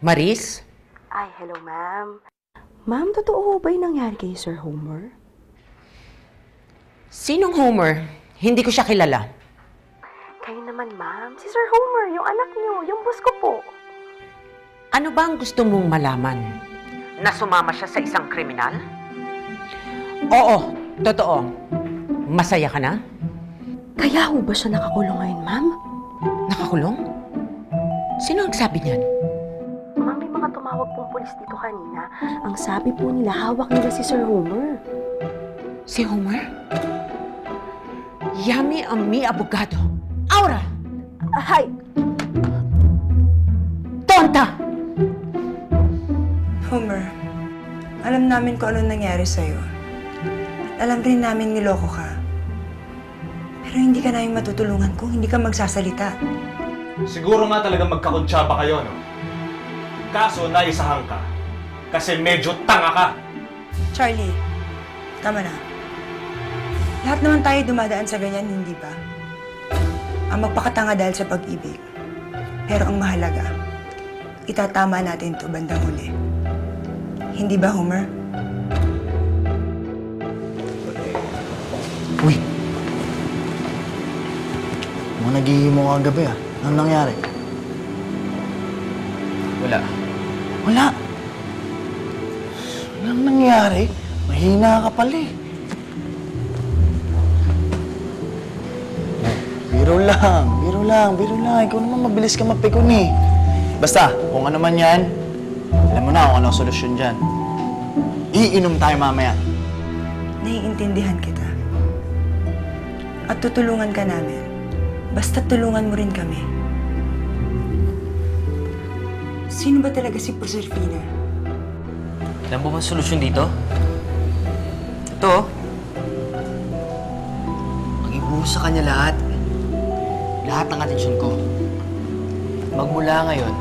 Maris? Ay, hello ma'am. Ma'am, totoo ba yung nangyari kay Sir Homer? Sinong Homer? Hindi ko siya kilala. Kayo naman ma'am, si Sir Homer, yung anak niyo, yung boss ko po. Ano ba ang gusto mong malaman? Na sumama siya sa isang kriminal? Oo, totoo. Masaya ka na? Kaya ho ba siya nakakulong ngayon, ma'am? Nakakulong? Sino ang sabi niyan? Ma'am, may mga tumawag pong pulis dito kanina. Ang sabi po nila, hawak nila si Sir Homer. Si Homer? Yami ang mi abogado. Aura! Hay! Tonta! Homer, alam namin kung ano nangyari sa'yo. At alam rin namin niloko ka. Pero hindi ka namin matutulungan kung hindi ka magsasalita. Siguro nga talaga magkakuntsaba kayo, no? Kaso naisahan ka. Kasi medyo tanga ka. Charlie, tama na. Lahat naman tayo dumadaan sa ganyan, hindi ba? Ang magpakatanga dahil sa pag-ibig. Pero ang mahalaga, itatama natin ito bandang huli. Hindi ba, Homer? Uy! Mga naghihimo ka gabi ah. Anong nangyari? Wala. Wala! Walang nangyari? Mahina ka pala eh. Biro lang, biro lang, biro lang. Ikaw naman mabilis ka mapikon eh. Basta, kung ano man yan, alam mo na kung anong solusyon dyan. Iinom tayo mamaya. Naiintindihan kita. At tutulungan ka namin. Basta tulungan mo rin kami. Sino ba talaga si Proserpina? Alam mo ba ang solusyon dito? Ito. Mag-ibuhos sa kanya lahat. Lahat ng atensyon ko. Magmula ngayon,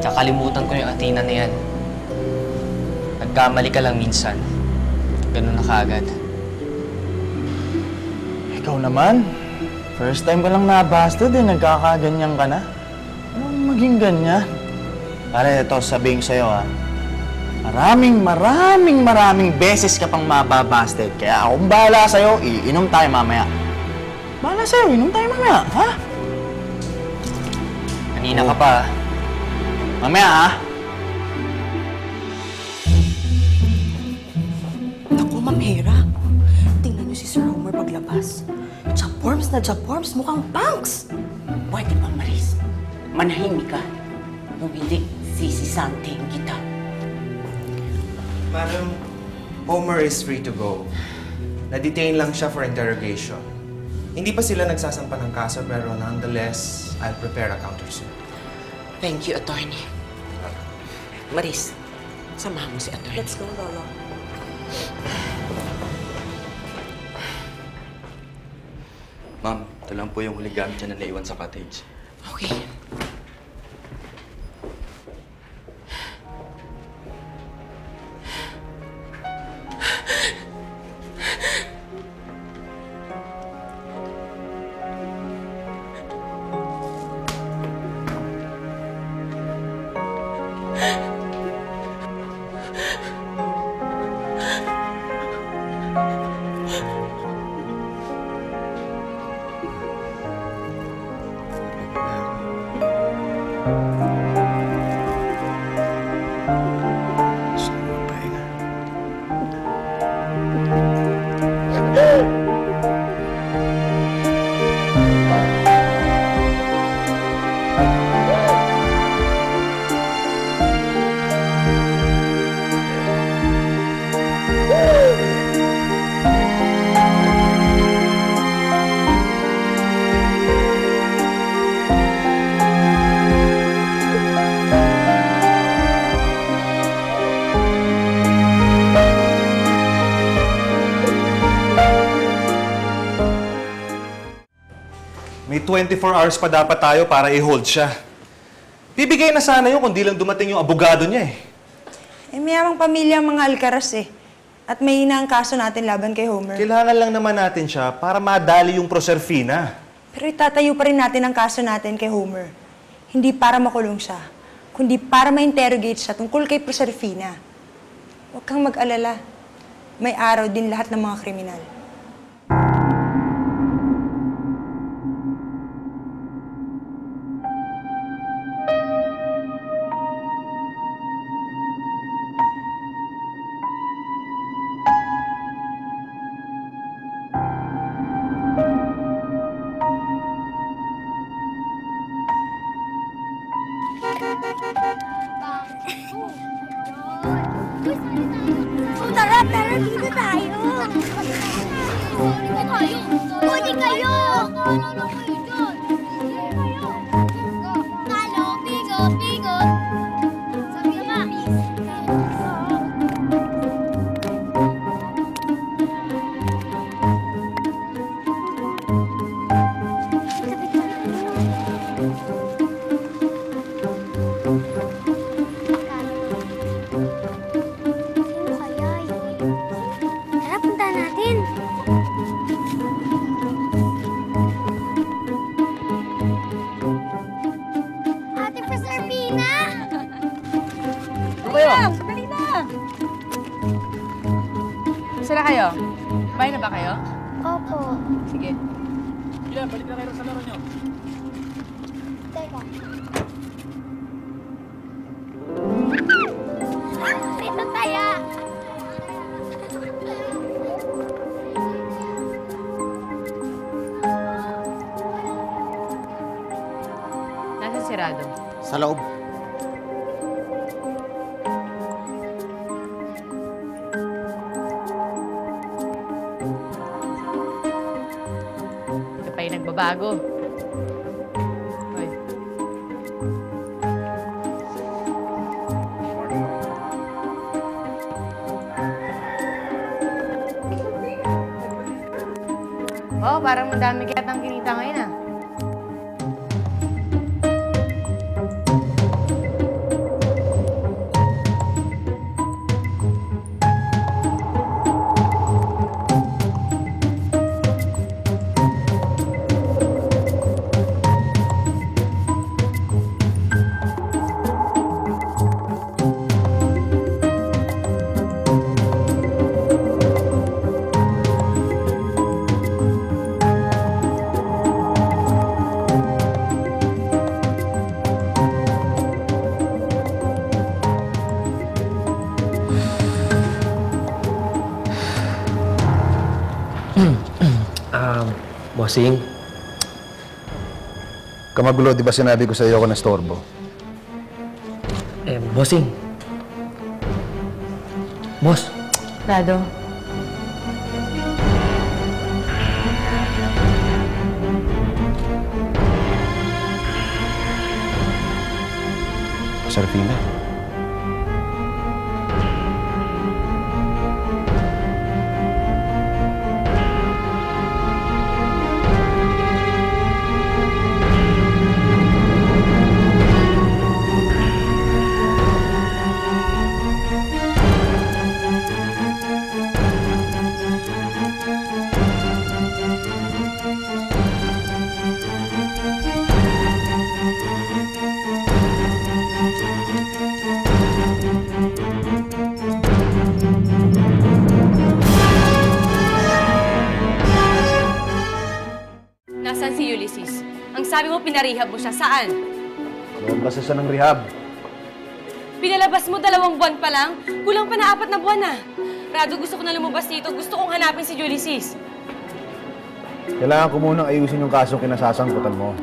kakalimutan ko yung Athena na yan. Nagkamali ka lang minsan. Ganun na kaagad. Ikaw naman, first time ka lang nabasted eh, nagkakaganyan ka na. Anong maging ganyan? Pare, ito, sabihin sa'yo ha. Maraming beses ka pang mababasted. Kaya akong bahala sa'yo, iinom tayo mamaya. Bahala sa'yo, inom tayo mamaya, ha? Kanina ka pa. Mamaya, ha? Naku, Ma'am Hera. Tingnan niyo si Sir Homer paglabas. Japorms na Japorms, mukhang punks! Pwede ba, Maris? Manahimik ka. Bumili, sisisanting kita. Madam, Homer is free to go. Na-detain lang siya for interrogation. Hindi pa sila nagsasampa ng kaso pero nonetheless, I'll prepare a countersuit. Thank you, attorney. Maris, samahan mo si attorney. Let's go, Lolo. Ma'am, ito lang po yung huling gamit niya na naiwan sa cottage. Okay. May 24 hours pa dapat tayo para i-hold siya. Bibigay na sana yun kung di lang dumating yung abogado niya eh. Eh, mayamang pamilya ang mga Alcaraz eh. At may hina ang kaso natin laban kay Homer. Kailangan lang naman natin siya para madali yung Proserpina. Pero itatayo pa rin natin ang kaso natin kay Homer. Hindi para makulong siya, kundi para ma-interrogate siya tungkol kay Proserpina. Huwag kang mag-alala. May araw din lahat ng mga kriminal. Tara, dito tayo. Huli kayo! Talo, bigo. Sabi naman. Sino kaya yun? Tara, punta natin. Ate Proserpina! Kayo! Sandali na! Isa na kayo? Kumain na ba kayo? Opo. Sige. Teka. Sino kaya? Nasaan si Rado? Sa loob. Ito pa yung nagbabago. Hoy. Oh, parang madami kayatang kinita ngayon ah. Bossing, Kamagulo, di ba sinabi ko sa iyo ako nastorbo? bossing. Boss, Rado. Proserpina. Nasaan si Ulysses? Ang sabi mo, pinarehab mo siya. Saan? Lumabas siya ng rehab. Pinalabas mo 2 buwan pa lang? Kulang pa na 4 na buwan na. Rado, gusto ko na lumabas dito. Gusto kong hanapin si Ulysses. Kailangan ko munang ayusin yung kasong kinasasangkutan mo.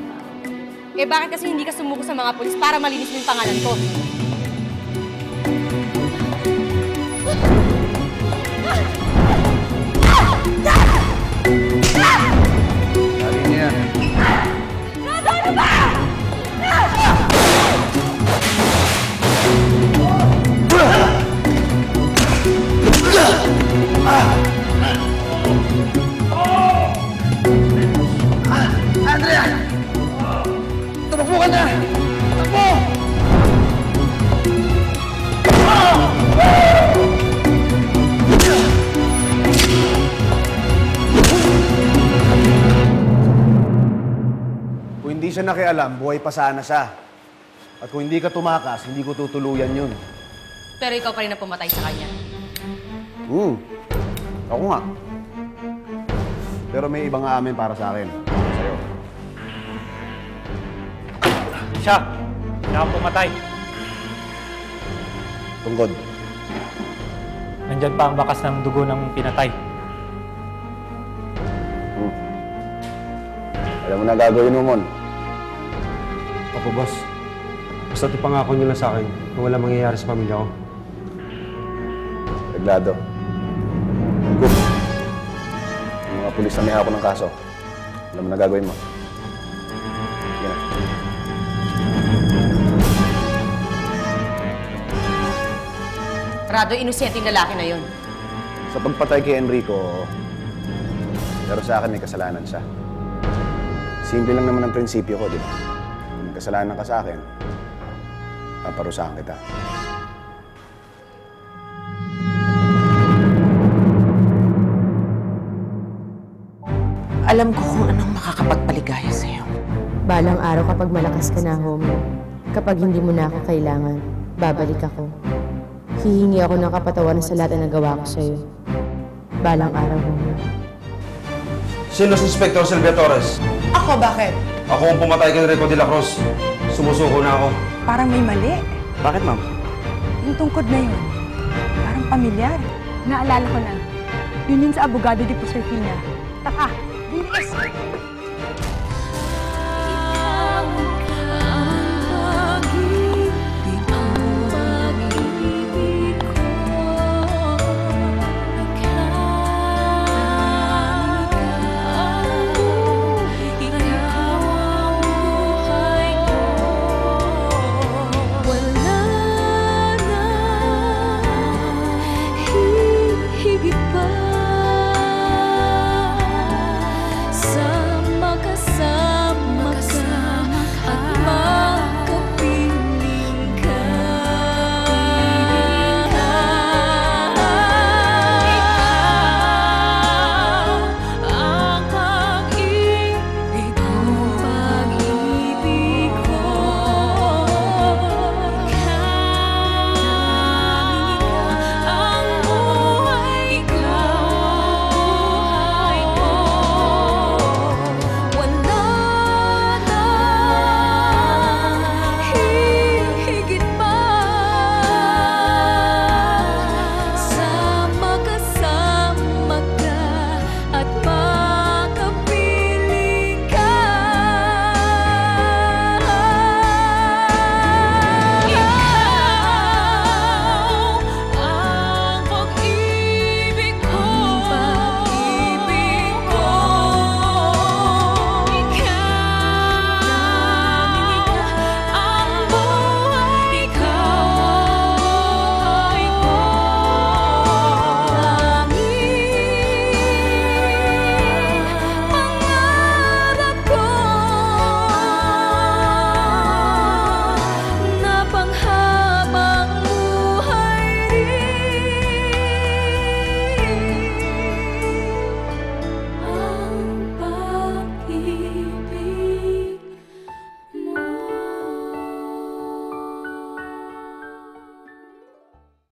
Eh bakit kasi hindi ka sumuko sa mga pulis para malinis mo yung pangalan ko? Sabi niya. Rado, ano ba? Andrea! Tumakbo ka na! Takbo! Kung hindi siya nakialam, buhay pa sana siya. At kung hindi ka tumakas, hindi ko tutuluyan yun. Pero ikaw pa rin na pumatay sa kanya. Ako nga. Pero may ibang aamin para sa akin. Sa'yo. Siya ang pumatay. Tungkod. Nandyan pa ang bakas ng dugo ng pinatay. Alam mo na gagawin mo, Mon. Opo, boss. Basta ipangako niyo lang sa akin na wala mangyayari sa pamilya ko. Reglado. Good. Yung mga pulis na may hawak ng kaso. Alam mo na gagawin mo. Sige na. Rado, inosente yung lalaki na yun. Sa pagpatay kay Enrico, pero sa akin may kasalanan siya. Simple lang naman ang prinsipyo ko, di ba? Kung may kasalanan ka sa akin, paparusahan kita. Alam ko kung anong makakapagpaligaya sa'yo. Balang araw kapag malakas ka na, Homer, kapag hindi mo na ako kailangan, babalik ako. Hihingi ako ng kapatawaran sa lahat na nagawa ko sa'yo. Balang araw, Homer. Sino si Inspector Silvia Torres? Ako, bakit? Ako ang pumatay kay Enrico de la Cruz. Sumusuko na ako. Parang may mali. Bakit, ma'am? Yung tungkod na yun, parang pamilyar. Naalala ko na. Yun sa abogado de Proserpina. Taka, bilis!